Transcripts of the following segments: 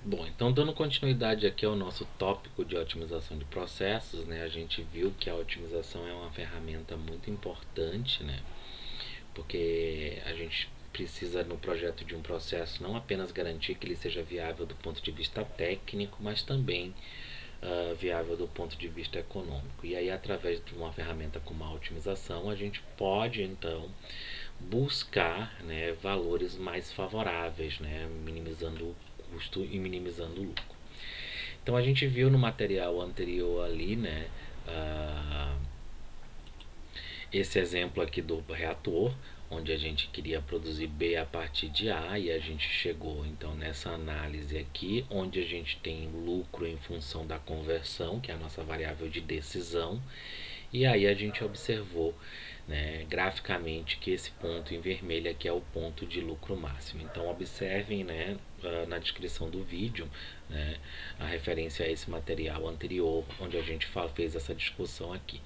Bom, então dando continuidade aqui ao nosso tópico de otimização de processos, né, a gente viu que a otimização é uma ferramenta muito importante, né, porque a gente precisa no projeto de um processo não apenas garantir que ele seja viável do ponto de vista técnico, mas também viável do ponto de vista econômico. E aí, através de uma ferramenta como a otimização, a gente pode então buscar, né, valores mais favoráveis, né, minimizando o custo e minimizando o lucro. Então a gente viu no material anterior ali, né, esse exemplo aqui do reator, onde a gente queria produzir B a partir de A, e a gente chegou então nessa análise aqui, onde a gente tem lucro em função da conversão, que é a nossa variável de decisão, e aí a gente observou, né, graficamente, que esse ponto em vermelho aqui é o ponto de lucro máximo. Então observem, né, na descrição do vídeo, né, a referência a esse material anterior, onde a gente fez essa discussão aqui.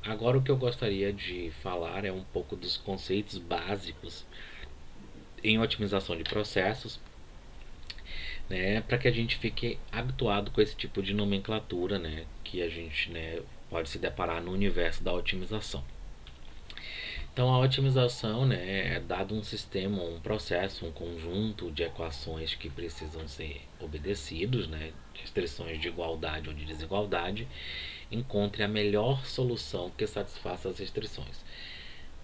Agora o que eu gostaria de falar é um pouco dos conceitos básicos em otimização de processos, né, para que a gente fique habituado com esse tipo de nomenclatura, né, que a gente, né, pode se deparar no universo da otimização. Então a otimização, né, é dado um sistema, um processo, um conjunto de equações que precisam ser obedecidos, né, restrições de igualdade ou de desigualdade, encontre a melhor solução que satisfaça as restrições.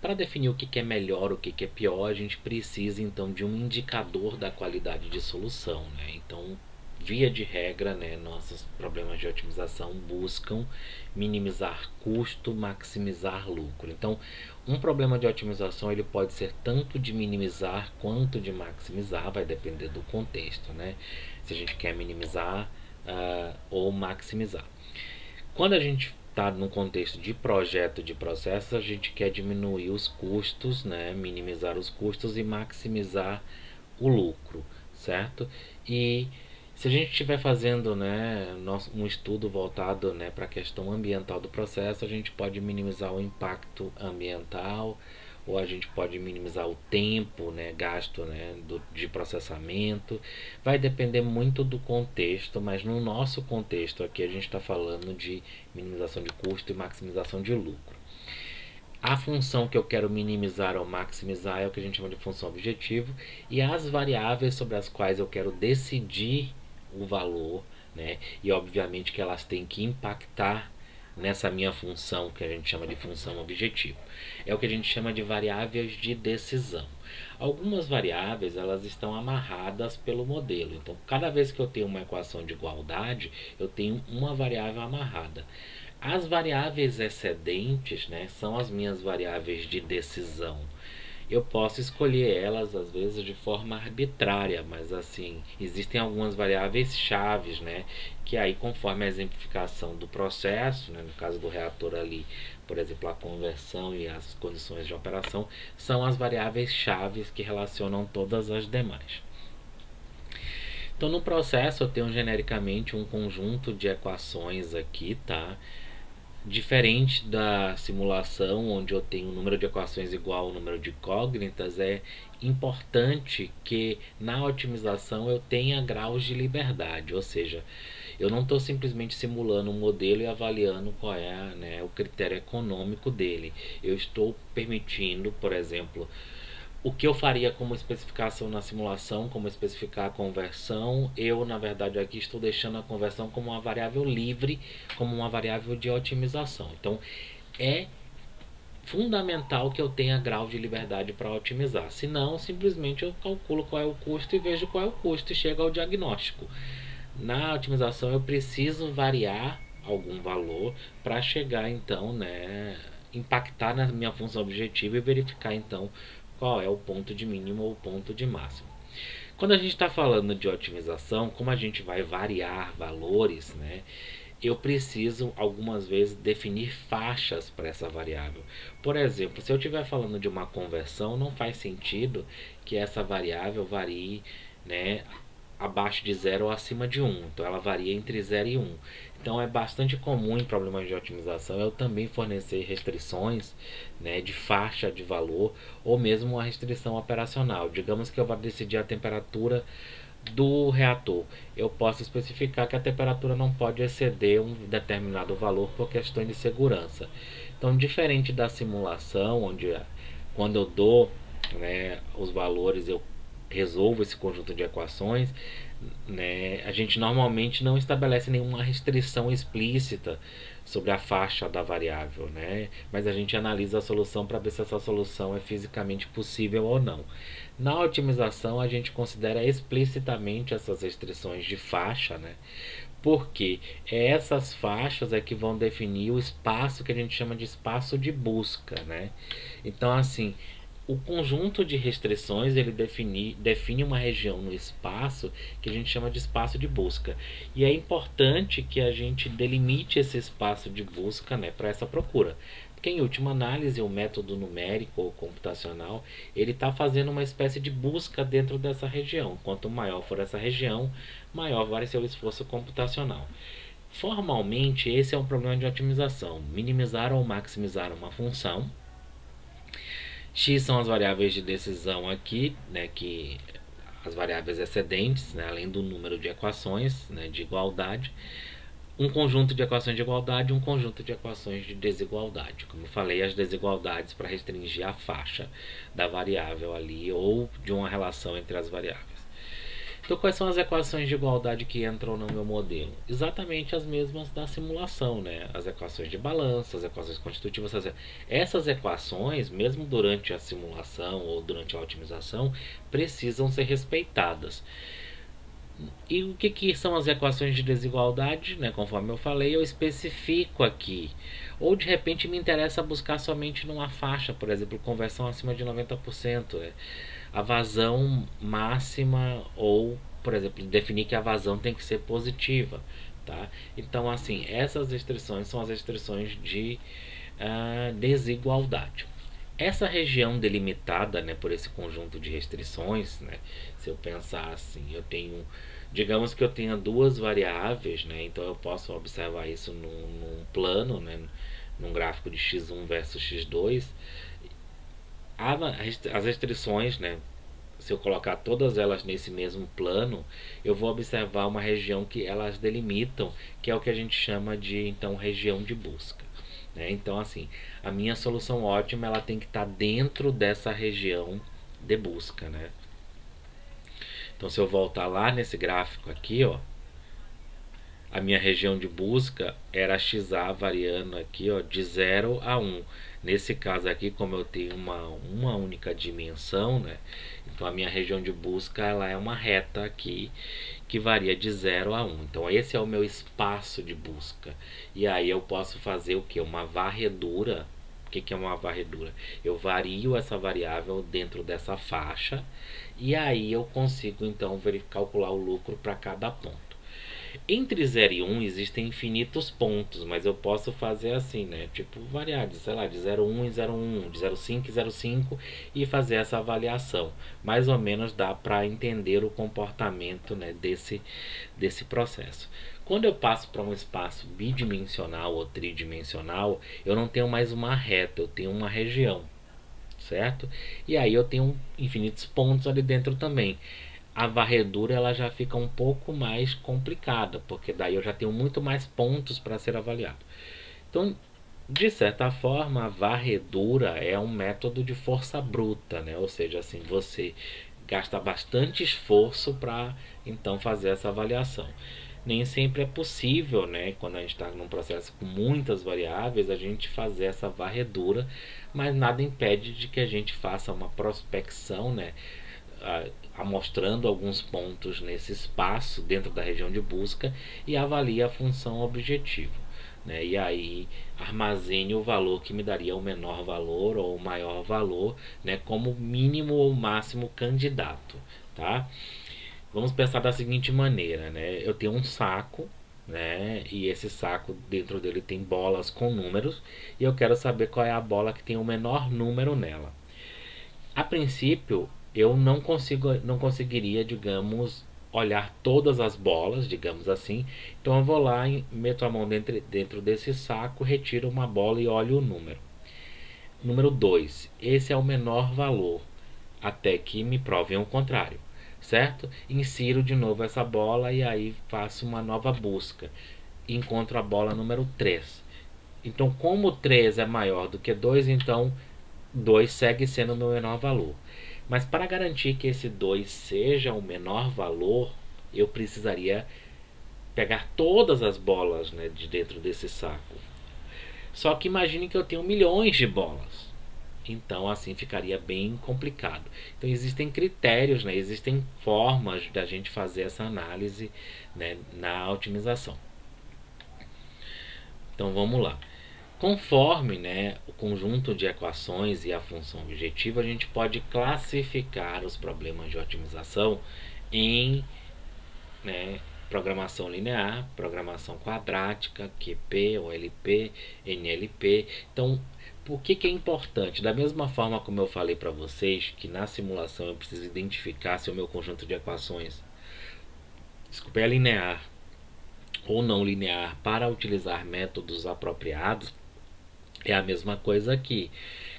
Para definir o que é melhor, o que é pior, a gente precisa então de um indicador da qualidade de solução, né? Então, via de regra, né, nossos problemas de otimização buscam minimizar custo, maximizar lucro. Então, um problema de otimização ele pode ser tanto de minimizar quanto de maximizar, vai depender do contexto, né? Se a gente quer minimizar ou maximizar. Quando a gente está no contexto de projeto de processo, a gente quer diminuir os custos, né, minimizar os custos e maximizar o lucro, certo? E se a gente estiver fazendo, né, um estudo voltado, né, para a questão ambiental do processo, a gente pode minimizar o impacto ambiental, ou a gente pode minimizar o tempo, né, gasto, né, de processamento. Vai depender muito do contexto, mas no nosso contexto aqui a gente está falando de minimização de custo e maximização de lucro. A função que eu quero minimizar ou maximizar é o que a gente chama de função objetivo, e as variáveis sobre as quais eu quero decidir o valor, né, e obviamente que elas têm que impactar nessa minha função, que a gente chama de função objetivo. É o que a gente chama de variáveis de decisão. Algumas variáveis elas estão amarradas pelo modelo. Então, cada vez que eu tenho uma equação de igualdade, eu tenho uma variável amarrada. As variáveis excedentes, né, são as minhas variáveis de decisão. Eu posso escolher elas às vezes de forma arbitrária, mas assim, existem algumas variáveis chaves, né, que aí conforme a exemplificação do processo, né, no caso do reator ali, por exemplo, a conversão e as condições de operação, são as variáveis chaves que relacionam todas as demais. Então no processo eu tenho genericamente um conjunto de equações aqui, tá? Diferente da simulação, onde eu tenho um número de equações igual ao número de incógnitas, é importante que na otimização eu tenha graus de liberdade, ou seja, eu não estou simplesmente simulando um modelo e avaliando qual é, né, o critério econômico dele. Eu estou permitindo, por exemplo, o que eu faria como especificação na simulação, como especificar a conversão, eu na verdade aqui estou deixando a conversão como uma variável livre, como uma variável de otimização. Então é fundamental que eu tenha grau de liberdade para otimizar, senão simplesmente eu calculo qual é o custo e vejo qual é o custo e chego ao diagnóstico. Na otimização eu preciso variar algum valor para chegar então, né, impactar na minha função objetiva e verificar então qual é o ponto de mínimo ou o ponto de máximo. Quando a gente está falando de otimização, como a gente vai variar valores, né, eu preciso algumas vezes definir faixas para essa variável. Por exemplo, se eu estiver falando de uma conversão, não faz sentido que essa variável varie, né, abaixo de 0 ou acima de 1. Então ela varia entre 0 e 1. Então é bastante comum em problemas de otimização eu também fornecer restrições, né, de faixa de valor ou mesmo uma restrição operacional. Digamos que eu vou decidir a temperatura do reator, eu posso especificar que a temperatura não pode exceder um determinado valor por questões de segurança. Então, diferente da simulação, onde quando eu dou, né, os valores, eu resolvo esse conjunto de equações, né, a gente normalmente não estabelece nenhuma restrição explícita sobre a faixa da variável, né? Mas a gente analisa a solução para ver se essa solução é fisicamente possível ou não. Na otimização, a gente considera explicitamente essas restrições de faixa, né? Porque essas faixas é que vão definir o espaço que a gente chama de espaço de busca, né? Então, assim, o conjunto de restrições ele define uma região no espaço que a gente chama de espaço de busca. E é importante que a gente delimite esse espaço de busca, né, para essa procura. Porque, em última análise, o método numérico ou computacional ele está fazendo uma espécie de busca dentro dessa região. Quanto maior for essa região, maior vai ser o esforço computacional. Formalmente, esse é um problema de otimização: minimizar ou maximizar uma função. X são as variáveis de decisão aqui, né, que as variáveis excedentes, né, além do número de equações, né, de igualdade, um conjunto de equações de igualdade e um conjunto de equações de desigualdade. Como eu falei, as desigualdades para restringir a faixa da variável ali ou de uma relação entre as variáveis. Então, quais são as equações de igualdade que entram no meu modelo? Exatamente as mesmas da simulação, né? As equações de balança, as equações constitutivas. Essas equações, mesmo durante a simulação ou durante a otimização, precisam ser respeitadas. E o que são as equações de desigualdade? Né? Conforme eu falei, eu especifico aqui. Ou de repente me interessa buscar somente numa faixa, por exemplo, conversão acima de 90%. Né? A vazão máxima, ou, por exemplo, definir que a vazão tem que ser positiva. Tá? Então, assim, essas restrições são as restrições de desigualdade. Essa região delimitada, né, por esse conjunto de restrições, né, se eu pensar assim, digamos que eu tenha duas variáveis, né, então eu posso observar isso num plano, né, num gráfico de x1 versus x2. As restrições, né, se eu colocar todas elas nesse mesmo plano, eu vou observar uma região que elas delimitam, que é o que a gente chama de, então, região de busca. Né? Então, assim, a minha solução ótima ela tem que estar dentro dessa região de busca. Né? Então, se eu voltar lá nesse gráfico aqui, ó, a minha região de busca era XA variando aqui, ó, de 0 a 1. Nesse caso aqui, como eu tenho uma única dimensão, né? Então a minha região de busca ela é uma reta aqui que varia de 0 a 1. Então esse é o meu espaço de busca. E aí eu posso fazer o que? Uma varredura. O que é uma varredura? Eu vario essa variável dentro dessa faixa e aí eu consigo então calcular o lucro para cada ponto. Entre 0 e 1 existem infinitos pontos, mas eu posso fazer assim, né? Tipo, variar de, sei lá, de 0,1 em 0,1, de 0,5 em 0,5 e fazer essa avaliação. Mais ou menos dá para entender o comportamento, né, desse processo. Quando eu passo para um espaço bidimensional ou tridimensional, eu não tenho mais uma reta, eu tenho uma região, certo? E aí eu tenho infinitos pontos ali dentro também. A varredura ela já fica um pouco mais complicada, porque daí eu já tenho muito mais pontos para ser avaliado. Então, de certa forma, a varredura é um método de força bruta, né? Ou seja, assim, você gasta bastante esforço para então fazer essa avaliação. Nem sempre é possível, né, quando a gente está num processo com muitas variáveis, a gente fazer essa varredura, mas nada impede de que a gente faça uma prospecção, né, amostrando alguns pontos nesse espaço dentro da região de busca e avalie a função objetivo. Né? E aí armazene o valor que me daria o menor valor ou o maior valor, né, como mínimo ou máximo candidato. Tá? Vamos pensar da seguinte maneira, né? Eu tenho um saco, né? E esse saco dentro dele tem bolas com números e eu quero saber qual é a bola que tem o menor número nela. A princípio, eu não conseguiria, digamos, olhar todas as bolas, digamos assim. Então eu vou lá e meto a mão dentro desse saco, retiro uma bola e olho o número. Número 2. Esse é o menor valor, até que me provem o contrário. certo? Insiro de novo essa bola e aí faço uma nova busca. Encontro a bola número 3. Então, como 3 é maior do que 2, então 2 segue sendo o meu menor valor. Mas para garantir que esse 2 seja o menor valor, eu precisaria pegar todas as bolas, né, de dentro desse saco. Só que imagine que eu tenho milhões de bolas. Então assim ficaria bem complicado. Então existem critérios, né, existem formas da gente fazer essa análise, né, na otimização. Então vamos lá. Conforme, né, o conjunto de equações e a função objetiva, a gente pode classificar os problemas de otimização em, né, programação linear, programação quadrática, QP, OLP, NLP. Então, por que é importante? Da mesma forma como eu falei para vocês que na simulação eu preciso identificar se o meu conjunto de equações, desculpe, é linear ou não linear para utilizar métodos apropriados, é a mesma coisa aqui.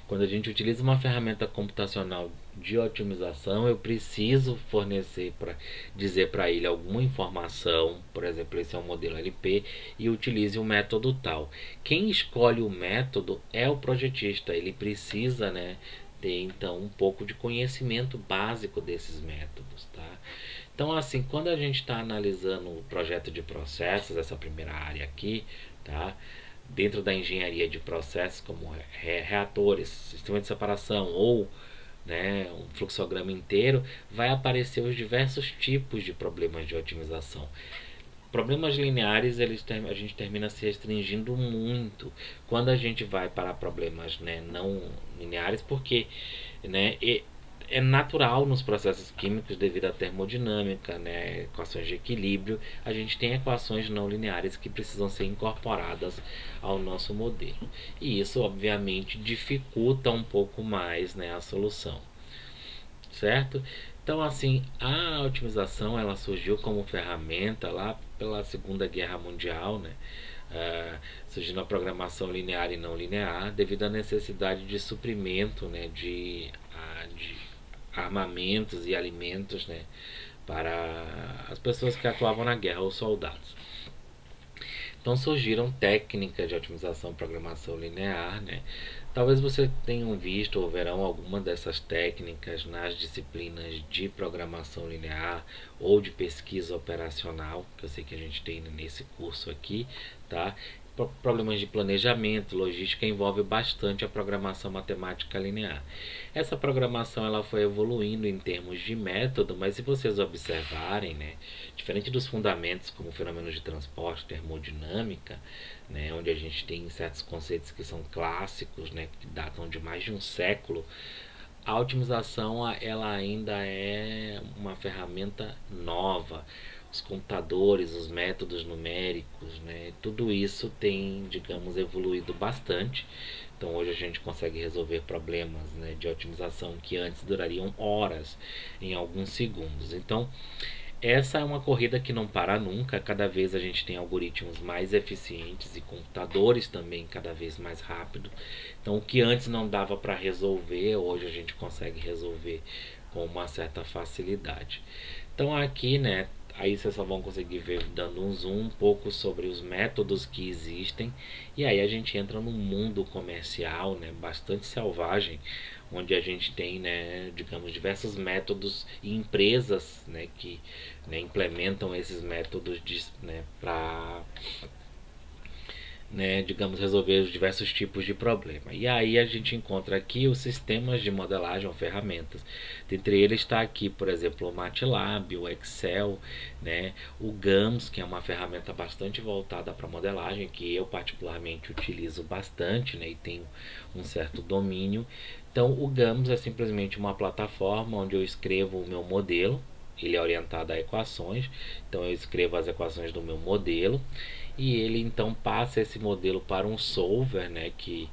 Quando a gente utiliza uma ferramenta computacional de otimização, eu preciso fornecer para dizer para ele alguma informação, por exemplo, esse é um modelo LP e utilize o método tal. Quem escolhe o método é o projetista, ele precisa, né, ter então um pouco de conhecimento básico desses métodos, tá? Então, assim, quando a gente está analisando o projeto de processos, essa primeira área aqui, tá? Dentro da engenharia de processos, como reatores, sistema de separação ou, né, um fluxograma inteiro, vai aparecer os diversos tipos de problemas de otimização. Problemas lineares, a gente termina se restringindo muito quando a gente vai para problemas, né, não lineares, porque, né, é natural nos processos químicos, devido à termodinâmica, né, equações de equilíbrio, a gente tem equações não lineares que precisam ser incorporadas ao nosso modelo. E isso, obviamente, dificulta um pouco mais, né, a solução, certo? Então, assim, a otimização ela surgiu como ferramenta lá pela Segunda Guerra Mundial, né? Surgindo a programação linear e não linear, devido à necessidade de suprimento, né, de armamentos e alimentos, né, para as pessoas que atuavam na guerra, os soldados. Então surgiram técnicas de otimização e programação linear, né? Talvez vocês tenham visto ou verão alguma dessas técnicas nas disciplinas de programação linear ou de pesquisa operacional, que eu sei que a gente tem nesse curso aqui, tá? Problemas de planejamento, logística envolve bastante a programação matemática linear. Essa programação ela foi evoluindo em termos de método, mas se vocês observarem, né, diferente dos fundamentos como fenômenos de transporte, termodinâmica, né, onde a gente tem certos conceitos que são clássicos, né, que datam de mais de um século, a otimização ela ainda é uma ferramenta nova. Os computadores, os métodos numéricos, né, tudo isso tem, digamos, evoluído bastante. Então hoje a gente consegue resolver problemas, né, de otimização que antes durariam horas em alguns segundos. Então essa é uma corrida que não para nunca. Cada vez a gente tem algoritmos mais eficientes e computadores também cada vez mais rápido. Então o que antes não dava para resolver, hoje a gente consegue resolver com uma certa facilidade. Então aqui, né, aí vocês só vão conseguir ver dando um zoom um pouco sobre os métodos que existem. E aí a gente entra num mundo comercial, né, bastante selvagem, onde a gente tem, né, digamos, diversos métodos e empresas, né, que, né, implementam esses métodos né, para, né, digamos, resolver os diversos tipos de problema. E aí a gente encontra aqui os sistemas de modelagem ou ferramentas. Dentre eles está aqui, por exemplo, o MATLAB, o Excel, né, o GAMS, que é uma ferramenta bastante voltada para modelagem, que eu particularmente utilizo bastante, né, e tenho um certo domínio. Então o GAMS é simplesmente uma plataforma onde eu escrevo o meu modelo. Ele é orientado a equações, então eu escrevo as equações do meu modelo e ele então passa esse modelo para um solver, né, que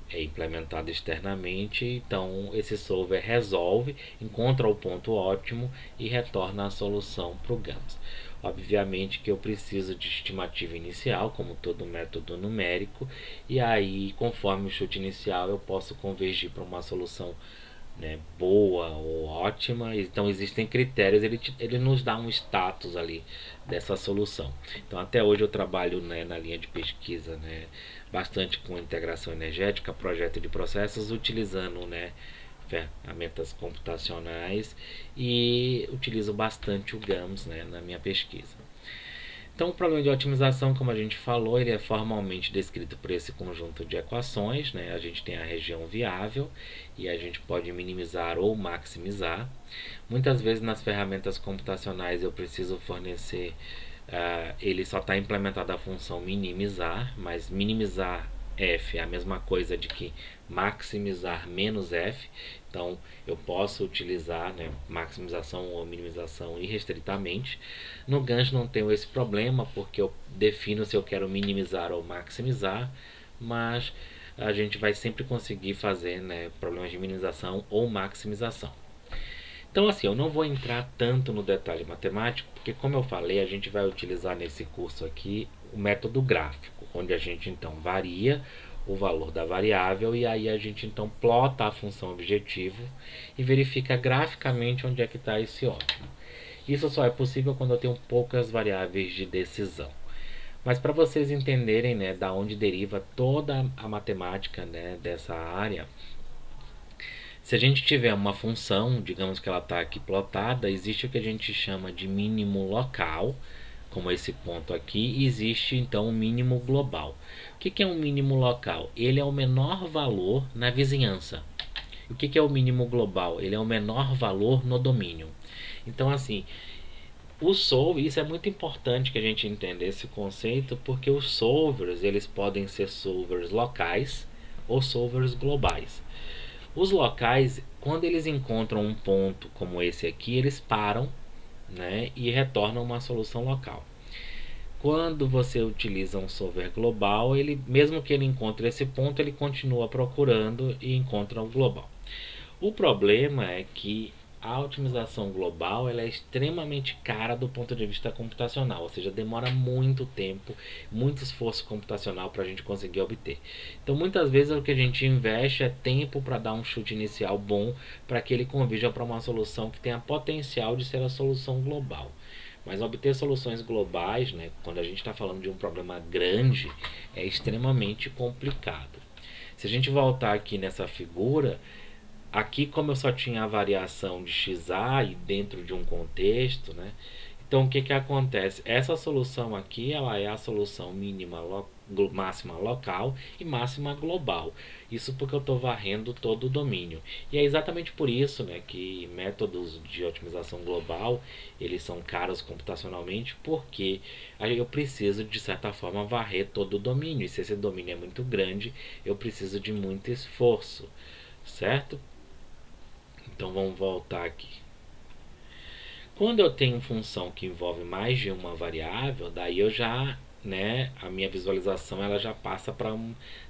é implementado externamente. Então esse solver resolve, encontra o ponto ótimo e retorna a solução para o GAMS. Obviamente que eu preciso de estimativa inicial, como todo método numérico, e aí conforme o chute inicial eu posso convergir para uma solução né, boa ou ótima. Então existem critérios, ele nos dá um status ali dessa solução. Então até hoje eu trabalho, né, na linha de pesquisa, né, bastante com integração energética, projeto de processos, utilizando, né, ferramentas computacionais, e utilizo bastante o GAMS, né, na minha pesquisa. Então, o problema de otimização, como a gente falou, ele é formalmente descrito por esse conjunto de equações, né? A gente tem a região viável e a gente pode minimizar ou maximizar. Muitas vezes nas ferramentas computacionais eu preciso fornecer, ele só está implementada a função minimizar, mas minimizar f é a mesma coisa de que maximizar menos f. Então eu posso utilizar, né, maximização ou minimização irrestritamente. No Gantt não tenho esse problema, porque eu defino se eu quero minimizar ou maximizar, mas a gente vai sempre conseguir fazer, né, problemas de minimização ou maximização. Então assim, eu não vou entrar tanto no detalhe matemático, porque como eu falei, a gente vai utilizar nesse curso aqui o método gráfico, onde a gente então varia o valor da variável e aí a gente então plota a função objetivo e verifica graficamente onde é que está esse ótimo. Isso só é possível quando eu tenho poucas variáveis de decisão. Mas para vocês entenderem, né, da onde deriva toda a matemática, né, dessa área, se a gente tiver uma função, digamos que ela está aqui plotada, existe o que a gente chama de mínimo local, como esse ponto aqui, e existe então o mínimo global. O que é um mínimo local? Ele é o menor valor na vizinhança. O que é o mínimo global? Ele é o menor valor no domínio. Então assim, o solver, isso é muito importante que a gente entenda esse conceito, porque os solvers, eles podem ser solvers locais ou solvers globais. Os locais, quando eles encontram um ponto como esse aqui, eles param, né, e retornam uma solução local. Quando você utiliza um solver global, ele, mesmo que ele encontre esse ponto, ele continua procurando e encontra o global. O problema é que a otimização global ela é extremamente cara do ponto de vista computacional, ou seja, demora muito tempo, muito esforço computacional para a gente conseguir obter. Então muitas vezes o que a gente investe é tempo para dar um chute inicial bom para que ele convirja para uma solução que tenha potencial de ser a solução global. Mas obter soluções globais, né, quando a gente está falando de um problema grande, é extremamente complicado. Se a gente voltar aqui nessa figura, aqui como eu só tinha a variação de xa e dentro de um contexto, né? Então o que acontece? Essa solução aqui ela é a solução mínima, máxima local e máxima global. Isso porque eu estou varrendo todo o domínio. E é exatamente por isso, né, que métodos de otimização global eles são caros computacionalmente, porque aí eu preciso de certa forma varrer todo o domínio. E se esse domínio é muito grande, eu preciso de muito esforço, certo? Então vamos voltar aqui. Quando eu tenho função que envolve mais de uma variável, daí eu já, né, a minha visualização ela já passa para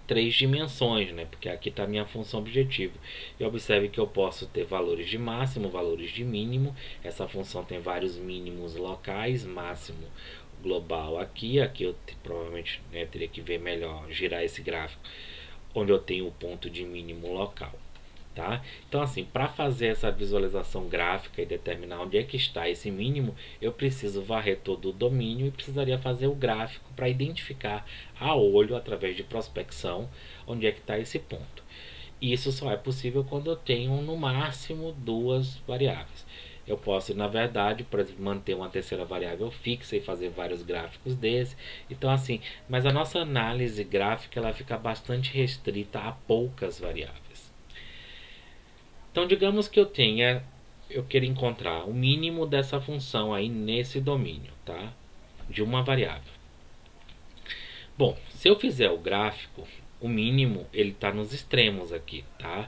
3 dimensões, né, porque aqui está a minha função objetivo. E observe que eu posso ter valores de máximo, valores de mínimo. Essa função tem vários mínimos locais, máximo global aqui. Aqui eu provavelmente, né, teria que ver melhor, girar esse gráfico, onde eu tenho o ponto de mínimo local. Tá? Então assim, para fazer essa visualização gráfica e determinar onde é que está esse mínimo, eu preciso varrer todo o domínio e precisaria fazer o gráfico para identificar a olho, através de prospecção, onde é que está esse ponto. E isso só é possível quando eu tenho no máximo 2 variáveis. Eu posso, na verdade, por exemplo, manter uma terceira variável fixa e fazer vários gráficos desse. Então assim, mas a nossa análise gráfica ela fica bastante restrita a poucas variáveis. Então digamos que eu quero encontrar o mínimo dessa função aí nesse domínio, tá? De uma variável. Bom, se eu fizer o gráfico, o mínimo ele está nos extremos aqui, tá?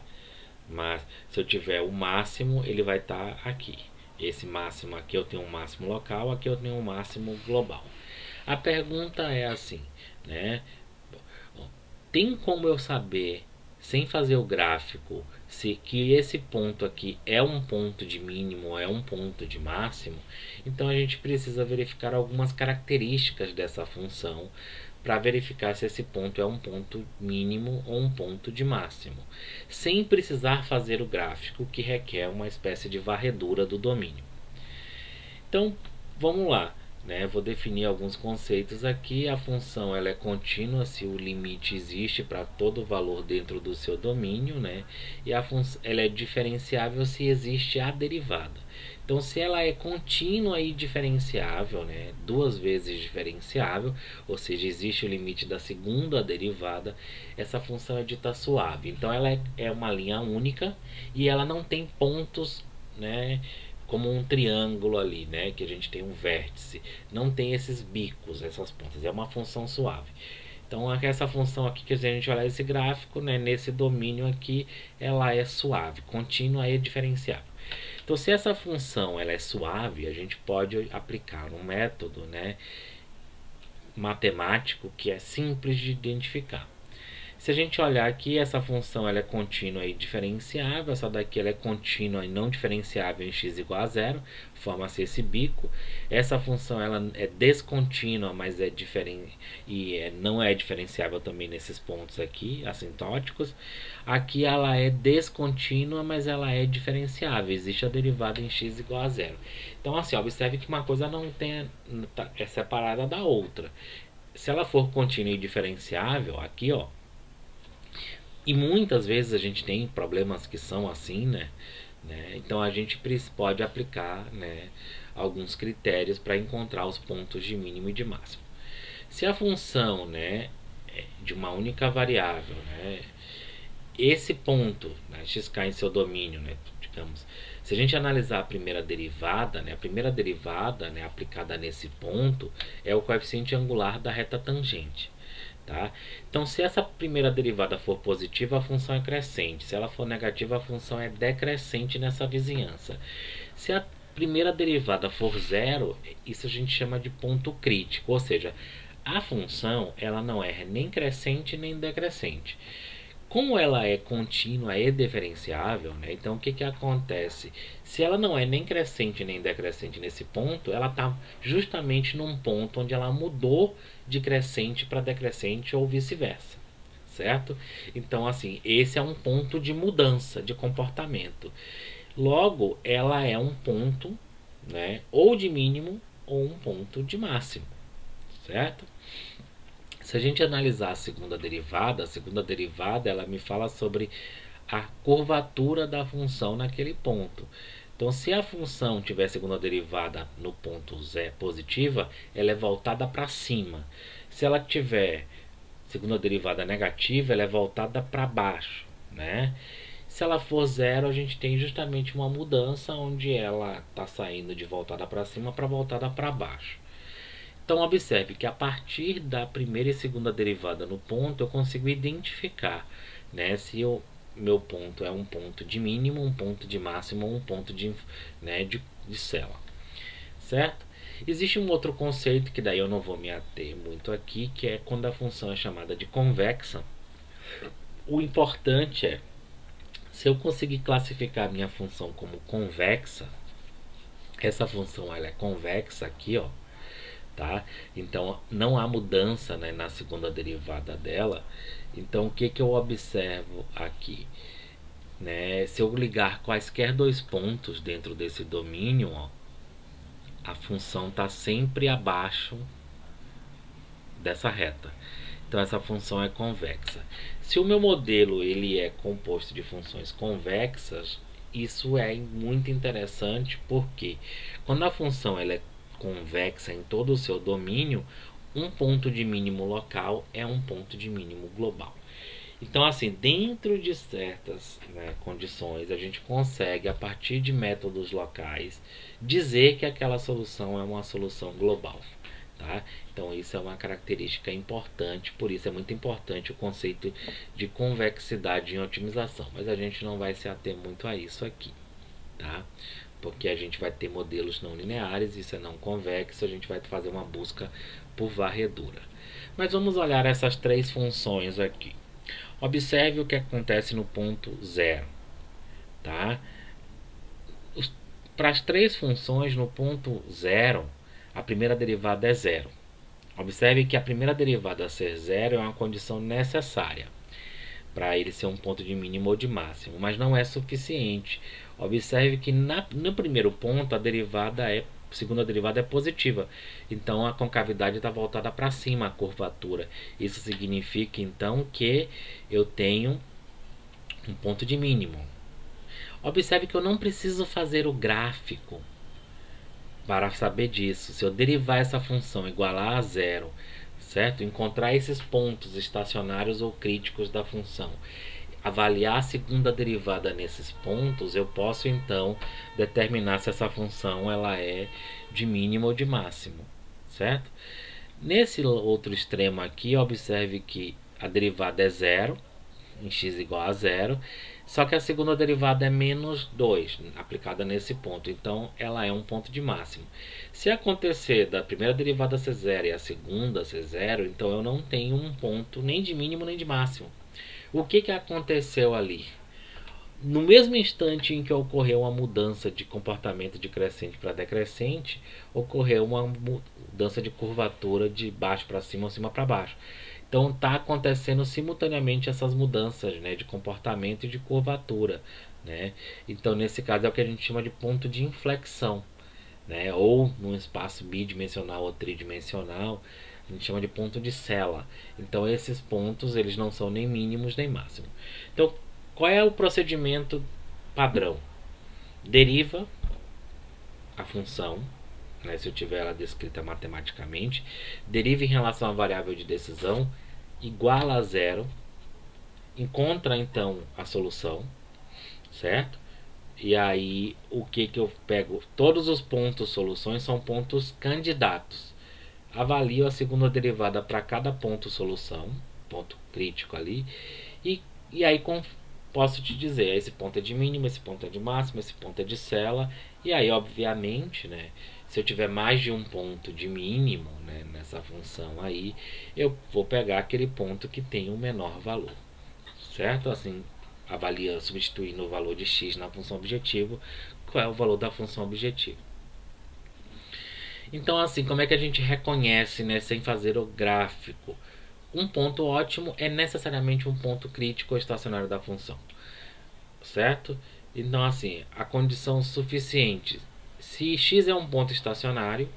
Mas se eu tiver o máximo, ele vai estar aqui. Esse máximo aqui eu tenho um máximo local, aqui eu tenho um máximo global. A pergunta é assim, né? Tem como eu saber, sem fazer o gráfico, se que esse ponto aqui é um ponto de mínimo ou é um ponto de máximo, então a gente precisa verificar algumas características dessa função para verificar se esse ponto é um ponto mínimo ou um ponto de máximo, sem precisar fazer o gráfico, que requer uma espécie de varredura do domínio. Então, vamos lá. Vou definir alguns conceitos aqui. A função ela é contínua se o limite existe para todo valor dentro do seu domínio, e ela é diferenciável se existe a derivada. Então, se ela é contínua e diferenciável, duas vezes diferenciável, ou seja, existe o limite da segunda derivada, essa função é dita suave. Então, ela é uma linha única e ela não tem pontos, como um triângulo ali, que a gente tem um vértice, não tem esses bicos, essas pontas, é uma função suave. Então essa função aqui, que a gente olhar esse gráfico, nesse domínio aqui, ela é suave, contínua e diferenciável. Então, se essa função ela é suave, a gente pode aplicar um método, matemático que é simples de identificar. Se a gente olhar aqui, essa função ela é contínua e diferenciável, essa daqui ela é contínua e não diferenciável em x igual a zero, forma-se esse bico. Essa função ela é descontínua, mas não é diferenciável também nesses pontos aqui, assintóticos. Aqui ela é descontínua, mas ela é diferenciável, existe a derivada em x igual a zero. Então, assim, observe que uma coisa não é separada da outra. Se ela for contínua e diferenciável, aqui, ó, e muitas vezes a gente tem problemas que são assim, então a gente pode aplicar, alguns critérios para encontrar os pontos de mínimo e de máximo. Se a função, é de uma única variável, esse ponto, xk em seu domínio, digamos, se a gente analisar a primeira derivada, aplicada nesse ponto é o coeficiente angular da reta tangente. Tá? Então, se essa primeira derivada for positiva, a função é crescente. Se ela for negativa, a função é decrescente nessa vizinhança. Se a primeira derivada for zero, isso a gente chama de ponto crítico. Ou seja, a função ela não é nem crescente nem decrescente. Como ela é contínua e diferenciável, então o que acontece? Se ela não é nem crescente nem decrescente nesse ponto, ela está justamente num ponto onde ela mudou de crescente para decrescente ou vice-versa, certo? Então, assim, esse é um ponto de mudança de comportamento. Logo, ela é um ponto, ou de mínimo ou um ponto de máximo, certo? Se a gente analisar a segunda derivada ela me fala sobre a curvatura da função naquele ponto. Então, se a função tiver segunda derivada no ponto z positiva, ela é voltada para cima. Se ela tiver segunda derivada negativa, ela é voltada para baixo, Se ela for zero, a gente tem justamente uma mudança onde ela está saindo de voltada para cima para voltada para baixo. Então, observe que a partir da primeira e segunda derivada no ponto, eu consigo identificar, se o meu ponto é um ponto de mínimo, um ponto de máximo ou um ponto de célula, certo? Existe um outro conceito que daí eu não vou me ater muito aqui, que é quando a função é chamada de convexa. O importante é, se eu conseguir classificar a minha função como convexa, essa função ela é convexa aqui, ó, tá? Então não há mudança, na segunda derivada dela. Então o que eu observo aqui, se eu ligar quaisquer dois pontos dentro desse domínio, ó, a função está sempre abaixo dessa reta. Então essa função é convexa. Se o meu modelo ele é composto de funções convexas, isso é muito interessante, porque quando a função ela é convexa em todo o seu domínio, um ponto de mínimo local é um ponto de mínimo global. Então, assim, dentro de certas condições, a gente consegue, a partir de métodos locais, dizer que aquela solução é uma solução global. Tá? Então, isso é uma característica importante, por isso é muito importante o conceito de convexidade em otimização. Mas a gente não vai se ater muito a isso aqui, tá? Porque a gente vai ter modelos não lineares, isso é não convexo, a gente vai fazer uma busca por varredura. Mas vamos olhar essas três funções aqui. Observe o que acontece no ponto zero. tá? Para as três funções no ponto zero, a primeira derivada é zero. Observe que a primeira derivada ser zero é uma condição necessária para ele ser um ponto de mínimo ou de máximo, mas não é suficiente. Observe que no primeiro ponto a segunda derivada é positiva, então a concavidade está voltada para cima, a curvatura. Isso significa então que eu tenho um ponto de mínimo. Observe que eu não preciso fazer o gráfico para saber disso. Se eu derivar essa função igualar a zero, certo? Encontrar esses pontos estacionários ou críticos da função, avaliar a segunda derivada nesses pontos, eu posso então determinar se essa função ela é de mínimo ou de máximo, certo? Nesse outro extremo aqui, observe que a derivada é zero, em x igual a zero, só que a segunda derivada é menos 2, aplicada nesse ponto. Então, ela é um ponto de máximo. Se acontecer da primeira derivada ser zero e a segunda ser zero, então eu não tenho um ponto nem de mínimo nem de máximo. O que aconteceu ali? No mesmo instante em que ocorreu uma mudança de comportamento de crescente para decrescente, ocorreu uma mudança de curvatura de baixo para cima ou cima para baixo. Então está acontecendo simultaneamente essas mudanças, né, de comportamento e de curvatura, né? Então nesse caso é o que a gente chama de ponto de inflexão, né? Ou num espaço bidimensional ou tridimensional a gente chama de ponto de Sella. Então esses pontos eles não são nem mínimos nem máximos. Então qual é o procedimento padrão? Deriva a função, né, se eu tiver ela descrita matematicamente, deriva em relação à variável de decisão, iguala a zero, encontra então a solução, certo? E aí o que eu pego? Todos os pontos soluções são pontos candidatos. Avalio a segunda derivada para cada ponto solução, ponto crítico ali, e aí posso te dizer, esse ponto é de mínimo, esse ponto é de máximo, esse ponto é de Sella, e aí obviamente, né, se eu tiver mais de um ponto de mínimo, né, nessa função aí, eu vou pegar aquele ponto que tem o menor valor, certo? Assim, avalia, substituindo o valor de x na função objetivo, qual é o valor da função objetivo. Então, assim, como é que a gente reconhece, né, sem fazer o gráfico? Um ponto ótimo é necessariamente um ponto crítico ou estacionário da função, certo? Então, assim, a condição suficiente, se x é um ponto estacionário,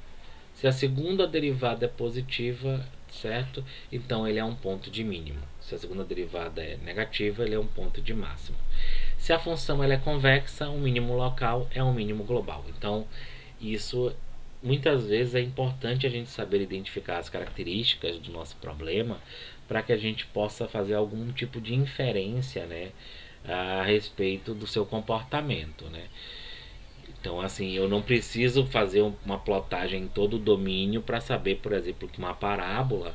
se a segunda derivada é positiva, certo? Então ele é um ponto de mínimo. Se a segunda derivada é negativa, ele é um ponto de máximo. Se a função ela é convexa, um mínimo local é um mínimo global. Então, isso muitas vezes é importante a gente saber identificar as características do nosso problema para que a gente possa fazer algum tipo de inferência, né, a respeito do seu comportamento, né? Então, assim, eu não preciso fazer uma plotagem em todo o domínio para saber, por exemplo, que uma parábola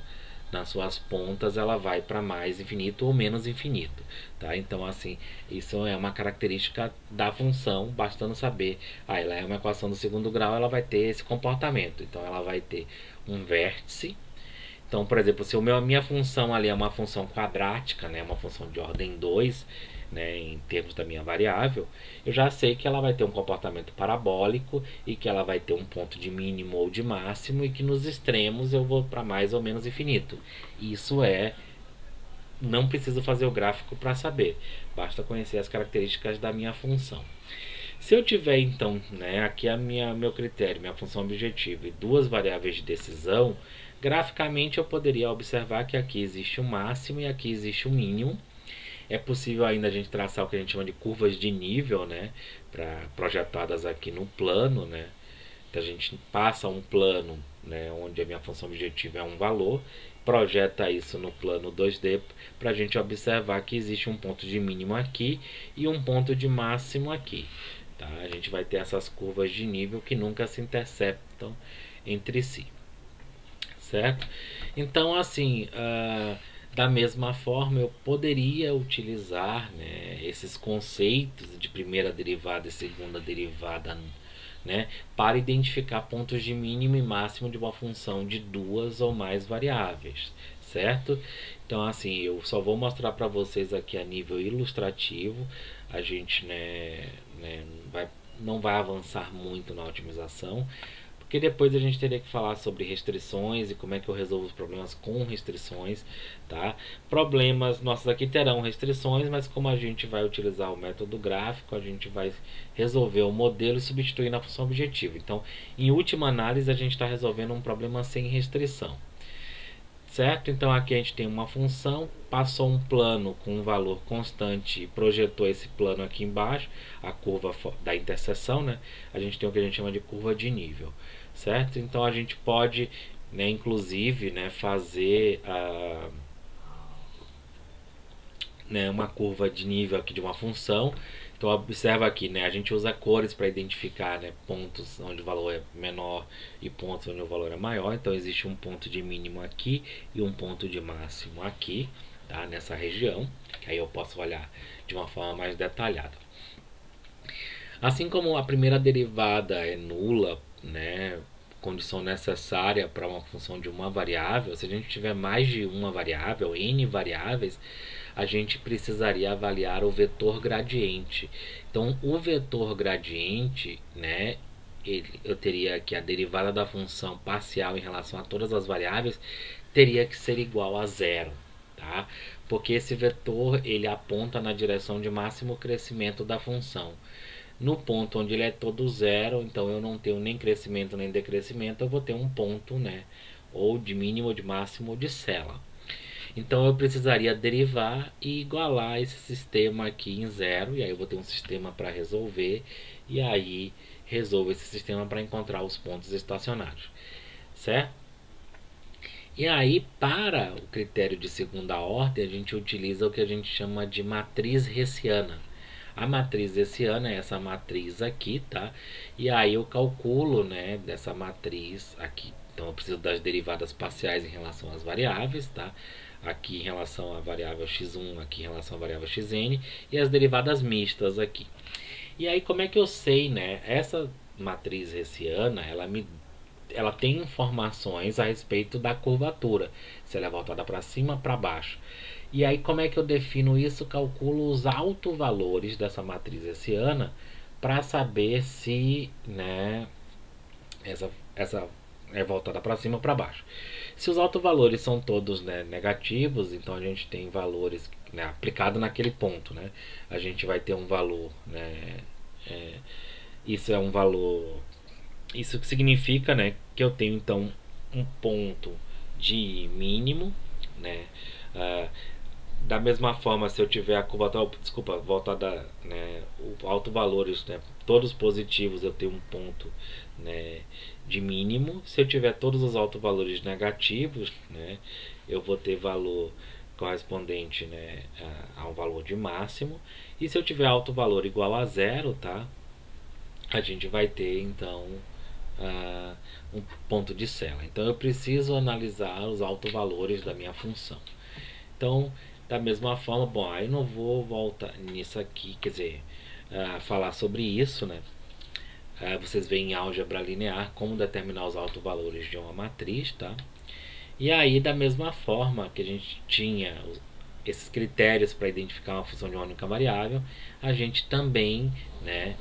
nas suas pontas ela vai para mais infinito ou menos infinito, tá? Então, assim, isso é uma característica da função, bastando saber, ela é uma equação do segundo grau, ela vai ter esse comportamento, então ela vai ter um vértice. Então, por exemplo, se a minha função ali é uma função quadrática, né, uma função de ordem 2, né, em termos da minha variável, eu já sei que ela vai ter um comportamento parabólico e que ela vai ter um ponto de mínimo ou de máximo e que nos extremos eu vou para mais ou menos infinito. Isso não preciso fazer o gráfico para saber, basta conhecer as características da minha função. Se eu tiver então, né, aqui meu critério, minha função objetiva e duas variáveis de decisão, graficamente eu poderia observar que aqui existe um máximo e aqui existe um mínimo. É possível ainda a gente traçar o que a gente chama de curvas de nível, né, projetadas aqui no plano, né. Então a gente passa um plano, né, onde a minha função objetiva é um valor, projeta isso no plano 2D para a gente observar que existe um ponto de mínimo aqui e um ponto de máximo aqui. Tá? A gente vai ter essas curvas de nível que nunca se interceptam entre si, certo? Então, assim, da mesma forma, eu poderia utilizar, né, esses conceitos de primeira derivada e segunda derivada, né, para identificar pontos de mínimo e máximo de uma função de duas ou mais variáveis, certo? Então, assim, eu só vou mostrar para vocês aqui a nível ilustrativo a gente não vai avançar muito na otimização, porque depois a gente teria que falar sobre restrições e como é que eu resolvo os problemas com restrições, tá? Problemas nossos aqui terão restrições, mas como a gente vai utilizar o método gráfico, a gente vai resolver o modelo e substituir na função objetivo. Então, em última análise, a gente está resolvendo um problema sem restrição. Certo? Então aqui a gente tem uma função, passou um plano com um valor constante e projetou esse plano aqui embaixo, a curva da interseção, né? A gente tem o que a gente chama de curva de nível, certo? Então a gente pode, né, inclusive, né, fazer uma curva de nível aqui de uma função. Então observa aqui, né, a gente usa cores para identificar, né, pontos onde o valor é menor e pontos onde o valor é maior. Então existe um ponto de mínimo aqui e um ponto de máximo aqui, tá, nessa região, que aí eu posso olhar de uma forma mais detalhada. Assim como a primeira derivada é nula, né, condição necessária para uma função de uma variável, se a gente tiver mais de uma variável, n variáveis, a gente precisaria avaliar o vetor gradiente. Então, o vetor gradiente, né, eu teria que a derivada da função parcial em relação a todas as variáveis teria que ser igual a zero, tá? Porque esse vetor ele aponta na direção de máximo crescimento da função. No ponto onde ele é todo zero, então eu não tenho nem crescimento nem decrescimento, eu vou ter um ponto, né, ou de mínimo, ou de máximo, ou de cela. Então eu precisaria derivar e igualar esse sistema aqui em zero, e aí eu vou ter um sistema para resolver, e aí resolvo esse sistema para encontrar os pontos estacionários, certo? E aí, para o critério de segunda ordem, a gente utiliza o que a gente chama de matriz hessiana. A matriz hessiana é essa matriz aqui, tá? E aí eu calculo, né, dessa matriz aqui. Então eu preciso das derivadas parciais em relação às variáveis, tá? Aqui em relação à variável x1, aqui em relação à variável xn, e as derivadas mistas aqui. E aí como é que eu sei, né? Essa matriz hessiana, ela tem informações a respeito da curvatura, se ela é voltada para cima, para baixo. E aí como é que eu defino isso? Calculo os autovalores dessa matriz hessiana para saber se, né, essa é voltada para cima ou para baixo. Se os autovalores são todos, né, negativos, então a gente tem valores, né, aplicado naquele ponto, né? A gente vai ter um valor, né, isso é um valor, isso significa, né, que eu tenho então um ponto de mínimo, né? Da mesma forma, se eu tiver a curvatura, voltada, né, o autovalores, né, todos positivos, eu tenho um ponto, né, de mínimo. Se eu tiver todos os autovalores negativos, né, eu vou ter valor correspondente, né, a um valor de máximo. E se eu tiver autovalor igual a zero, tá, a gente vai ter então um ponto de cela. Então eu preciso analisar os autovalores da minha função. Então, da mesma forma, bom, aí não vou voltar nisso aqui, quer dizer, falar sobre isso, né? Vocês veem em álgebra linear como determinar os autovalores de uma matriz, tá? E aí, da mesma forma que a gente tinha esses critérios para identificar uma função de uma única variável, a gente também, né,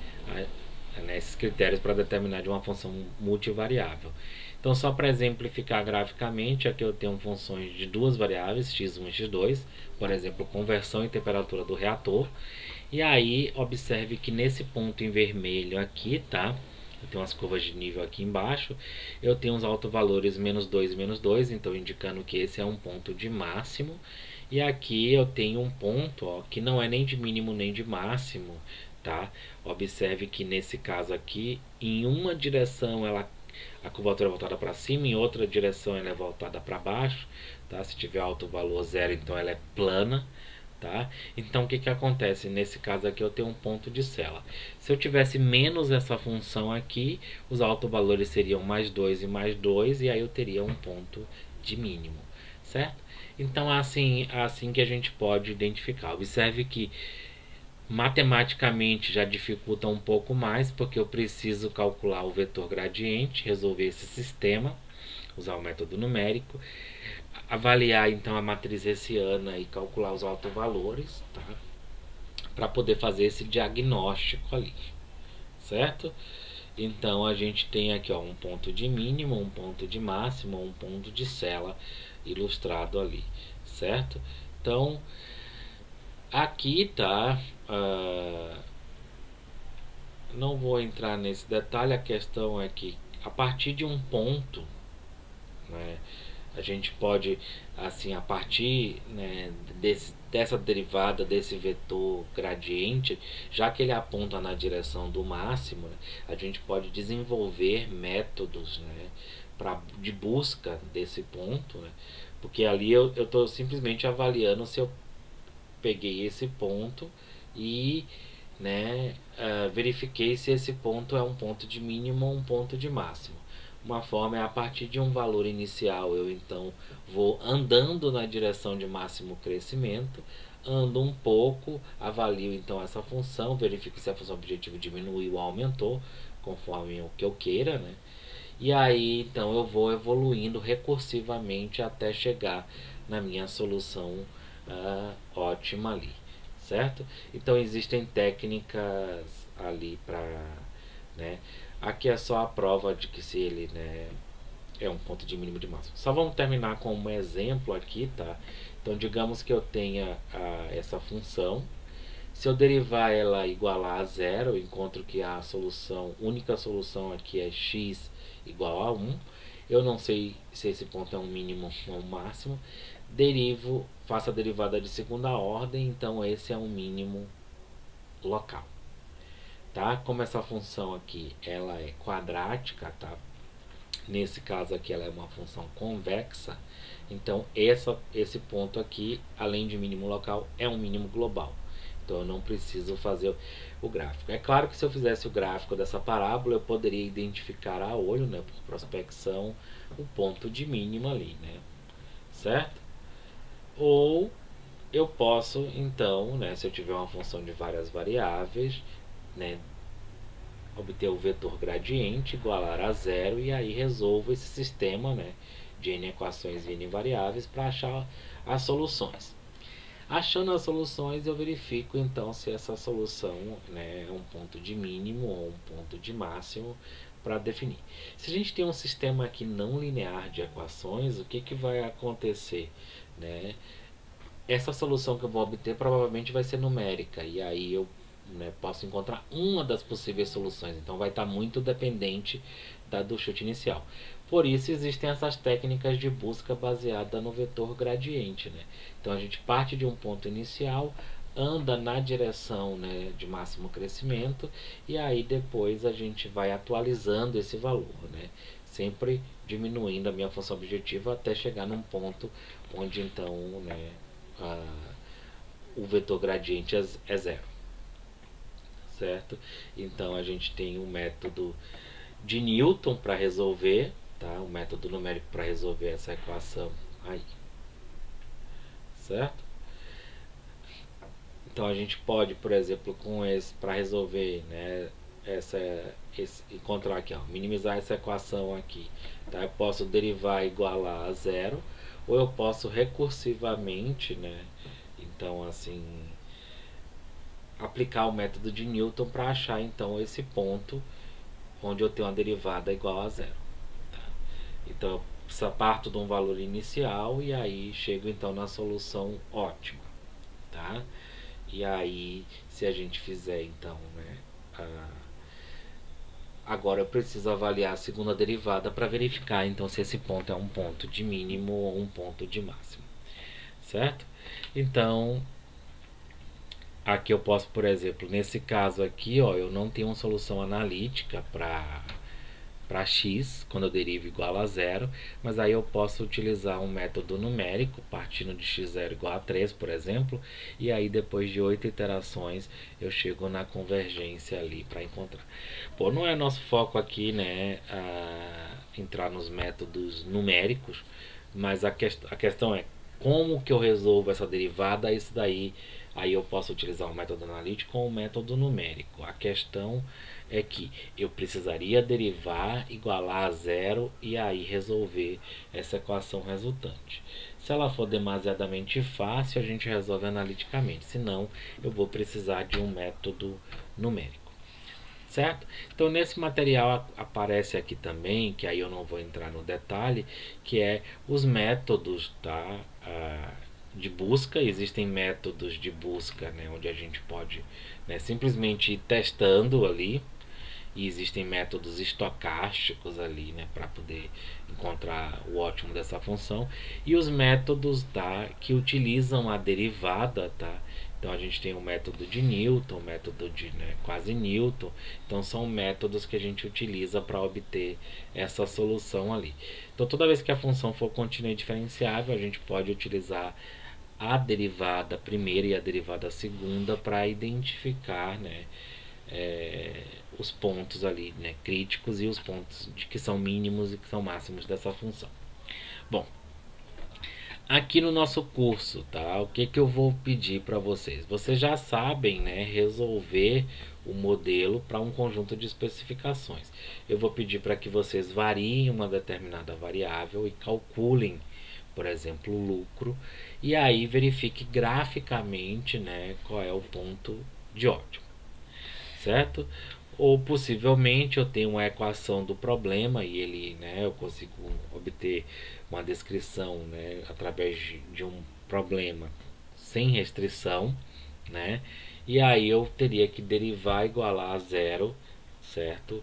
esses critérios para determinar de uma função multivariável. Então, só para exemplificar graficamente, aqui eu tenho funções de duas variáveis, x1 e x2, por exemplo, conversão e temperatura do reator. E aí, observe que nesse ponto em vermelho aqui, tá? Eu tenho umas curvas de nível aqui embaixo. Eu tenho os autovalores menos 2 e menos 2, então indicando que esse é um ponto de máximo. E aqui eu tenho um ponto, ó, que não é nem de mínimo nem de máximo, tá? Observe que nesse caso aqui, em uma direção a curvatura é voltada para cima, em outra direção ela é voltada para baixo, tá? Se tiver alto valor zero, então ela é plana, tá? Então o que acontece? Nesse caso aqui eu tenho um ponto de cela. Se eu tivesse menos essa função aqui, os autovalores seriam mais 2 e mais 2, e aí eu teria um ponto de mínimo, certo? Então assim que a gente pode identificar. Observe que matematicamente já dificulta um pouco mais, porque eu preciso calcular o vetor gradiente, resolver esse sistema, usar o método numérico, avaliar então a matriz hessiana e calcular os autovalores, tá? para poder fazer esse diagnóstico ali, certo? Então a gente tem aqui, ó, um ponto de mínimo, um ponto de máximo, um ponto de cela ilustrado ali, certo? Então aqui tá, não vou entrar nesse detalhe, a questão é que a partir de um ponto, né, a gente pode, assim, a partir, né, dessa derivada desse vetor gradiente, já que ele aponta na direção do máximo, né, a gente pode desenvolver métodos, né, de busca desse ponto, né, porque ali eu estou simplesmente avaliando se eu peguei esse ponto e, né, verifiquei se esse ponto é um ponto de mínimo ou um ponto de máximo. Uma forma é a partir de um valor inicial, eu então vou andando na direção de máximo crescimento, ando um pouco, avalio então essa função, verifico se a função objetivo diminuiu ou aumentou, conforme o que eu queira, né? E aí então eu vou evoluindo recursivamente até chegar na minha solução ótima ali, certo? Então existem técnicas ali para, né? Aqui é só a prova de que se ele, né, é um ponto de mínimo de máximo. Só vamos terminar com um exemplo aqui, tá? Então digamos que eu tenha essa função. Se eu derivar ela igualar a zero, eu encontro que a única solução aqui é x igual a 1. Eu não sei se esse ponto é um mínimo ou um máximo. Faço a derivada de segunda ordem, então esse é um mínimo local. Tá? Como essa função aqui ela é quadrática, tá? Nesse caso aqui ela é uma função convexa, então esse ponto aqui, além de mínimo local, é um mínimo global. Então eu não preciso fazer o gráfico. É claro que se eu fizesse o gráfico dessa parábola, eu poderia identificar a olho, né, por prospecção, o ponto de mínimo ali, né? Certo? Ou eu posso, então, né, se eu tiver uma função de várias variáveis, né, obter o vetor gradiente, igualar a zero, e aí resolvo esse sistema, né, de n equações e n variáveis para achar as soluções. Achando as soluções, eu verifico então se essa solução, né, é um ponto de mínimo ou um ponto de máximo para definir. Se a gente tem um sistema aqui não linear de equações, o que vai acontecer, né? Essa solução que eu vou obter provavelmente vai ser numérica, e aí eu, né, posso encontrar uma das possíveis soluções, então vai estar muito dependente do chute inicial. Por isso existem essas técnicas de busca baseada no vetor gradiente, né? Então a gente parte de um ponto inicial, anda na direção, né, de máximo crescimento, e aí depois a gente vai atualizando esse valor, né? Sempre diminuindo a minha função objetiva até chegar num ponto onde então, né, o vetor gradiente é zero, certo? Então a gente tem um método de Newton para resolver, tá? Um método numérico para resolver essa equação aí, certo? Então a gente pode, por exemplo, com esse, para resolver, né, encontrar aqui, ó, minimizar essa equação aqui, tá? Eu posso derivar igualar a zero, ou eu posso recursivamente, né, então assim, aplicar o método de Newton para achar então esse ponto onde eu tenho uma derivada igual a zero, tá? Então eu parto de um valor inicial e aí chego então na solução ótima, tá? E aí se a gente fizer então, né, agora eu preciso avaliar a segunda derivada para verificar então se esse ponto é um ponto de mínimo ou um ponto de máximo, certo? Então aqui eu posso, por exemplo, nesse caso aqui, ó, eu não tenho uma solução analítica para x, quando eu derivo igual a zero, mas aí eu posso utilizar um método numérico, partindo de x0 igual a 3, por exemplo, e aí depois de 8 iterações eu chego na convergência ali para encontrar. Pô, não é nosso foco aqui, né, entrar nos métodos numéricos, mas a questão é como que eu resolvo essa derivada. Isso daí, aí eu posso utilizar o método analítico ou o método numérico. A questão é que eu precisaria derivar, igualar a zero e aí resolver essa equação resultante. Se ela for demasiadamente fácil, a gente resolve analiticamente, senão eu vou precisar de um método numérico. Certo? Então nesse material aparece aqui também, que aí eu não vou entrar no detalhe, que é os métodos, tá? De busca. Existem métodos de busca, né, onde a gente pode, né, simplesmente ir testando ali, e existem métodos estocásticos ali, né, para poder encontrar o ótimo dessa função, e os métodos, tá, que utilizam a derivada, tá? Então a gente tem o método de Newton, o método de, né, quase Newton. Então são métodos que a gente utiliza para obter essa solução ali. Então toda vez que a função for contínua e diferenciável, a gente pode utilizar a derivada primeira e a derivada segunda para identificar, né, os pontos ali, né, críticos, e os pontos de que são mínimos e que são máximos dessa função. Bom, aqui no nosso curso, tá? O que eu vou pedir para vocês? Vocês já sabem, né, resolver o modelo para um conjunto de especificações. Eu vou pedir para que vocês variem uma determinada variável e calculem, por exemplo, o lucro, e aí verifique graficamente, né, qual é o ponto de ótimo, certo? Ou possivelmente eu tenho uma equação do problema e ele, né, eu consigo obter uma descrição, né, através de um problema sem restrição, né? E aí eu teria que derivar igualar a zero, certo?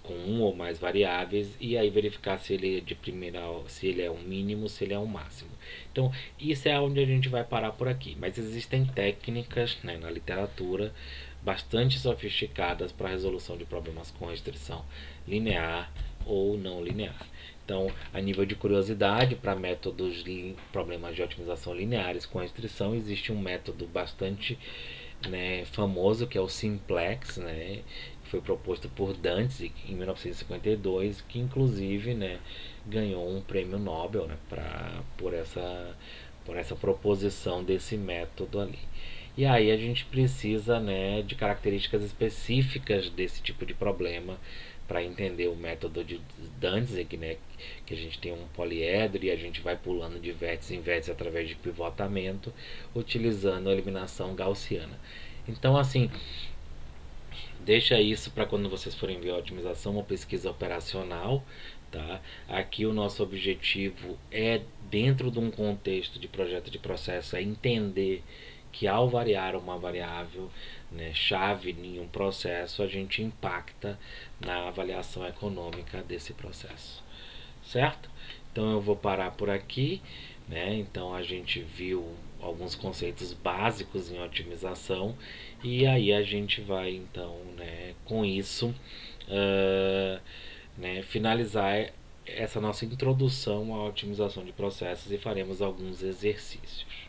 Com um ou mais variáveis, e aí verificar se ele é de primeira, se ele é um mínimo, se ele é um máximo. Então isso é onde a gente vai parar por aqui, mas existem técnicas, né, na literatura bastante sofisticadas para a resolução de problemas com restrição linear ou não linear. Então, a nível de curiosidade, para métodos de problemas de otimização lineares com restrição, existe um método bastante, né, famoso, que é o simplex, né, que foi proposto por Dantzig em 1952, que inclusive, né, ganhou um prêmio Nobel, né, por essa proposição desse método ali. E aí a gente precisa, né, de características específicas desse tipo de problema para entender o método de Dantzig, né, que a gente tem um poliedro e a gente vai pulando de vértice em vértice através de pivotamento, utilizando a eliminação gaussiana. Então, assim, deixa isso para quando vocês forem ver a otimização, uma pesquisa operacional, tá? Aqui o nosso objetivo é, dentro de um contexto de projeto de processo, é entender que ao variar uma variável, né, chave em um processo, a gente impacta na avaliação econômica desse processo, certo? Então eu vou parar por aqui, né? Então a gente viu alguns conceitos básicos em otimização, e aí a gente vai então, né, com isso, né, finalizar essa nossa introdução à otimização de processos e faremos alguns exercícios.